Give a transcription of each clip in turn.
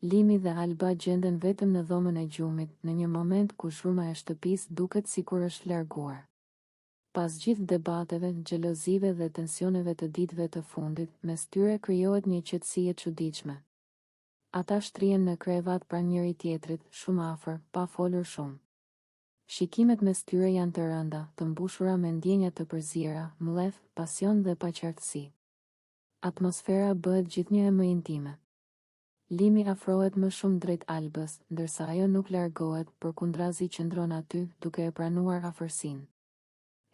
Limi dhe Alba gjenden vetëm në dhomën e gjumit, në një moment ku zhurma e shtëpisë duket sikur është larguar. Pas gjithë debateve, xhelozive dhe tensioneve të ditëve të fundit, mes tyre krijohet një qetësi e çuditshme. Ata shtrihen në krevat pranë njëri tjetrit, shumë afër, pa folur shumë. Shikimet mes tyre janë të rënda, të mbushura me ndjenja të përzira, mllef, pasion dhe paqartësi. Atmosfera bëhet gjithnjë e më intime. Limi afrohet më shumë drejt Albës, ndërsa ajo nuk largohet, përkundrazi qëndron aty, duke e pranuar afërsinë.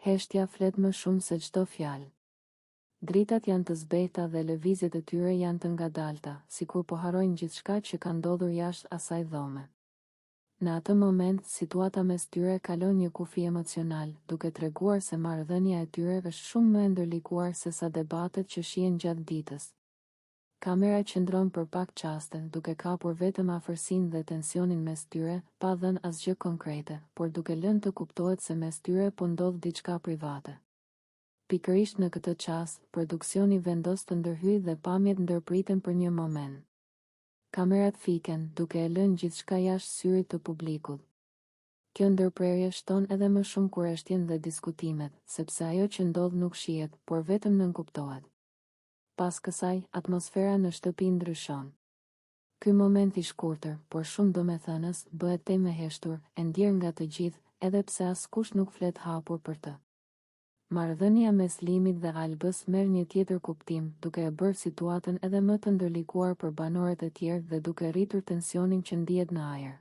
Heshtja flet më shumë se çdo fjalë. Dritat janë të zbehta dhe lëvizjet e tyre janë të ngadalta, sikur po harrojnë gjithçka që ka ndodhur jashtë asaj dhome. Në atë moment, situata mes tyre kalon një kufi emocional, duke treguar se marrëdhënia e tyre është shumë më e ndërlikuar se sa debatet që shihen gjatë ditës. Kamera qëndron për pak çaste, duke kapur vetëm afërsinë dhe tensionin mes tyre, pa dhënë asgjë konkrete, por duke lënë të kuptohet se mes tyre po ndodh diçka private. Pikërisht në këtë çast, produksioni vendos të ndërhyjë dhe pamjet ndërpriten për një moment. Kamerat fiken, duke e lënë gjithçka jashtë syrit të publikut. Kjo ndërprerje shton edhe më shumë kurreshtjen dhe diskutimet, sepse ajo që ndodh nuk shihet, por vetëm nënkuptohet. Pas kësaj, atmosfera në shtëpi ndryshon. Ky moment I shkurtër, por shumë domethënës, bëhet temë e heshtur, e ndjer nga të gjithë, edhe pse askush nuk flet hapur për të. Marrëdhënia mes Limit dhe Albës merr një tjetër kuptim, duke e bërë situatën edhe më të ndërlikuar për banorët e tjerë dhe duke rritur tensionin që ndihet në ajër.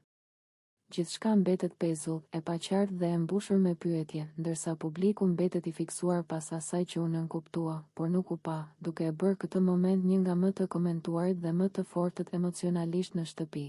Gjithçka mbetet pezull, e paqartë dhe e mbushur me pyetje, ndërsa publiku mbetet I fiksuar pas asaj që u nënkuptua, por nuk u pa, duke e bërë këtë moment një nga më të komentuarit dhe më të fortët emocionalisht në shtëpi.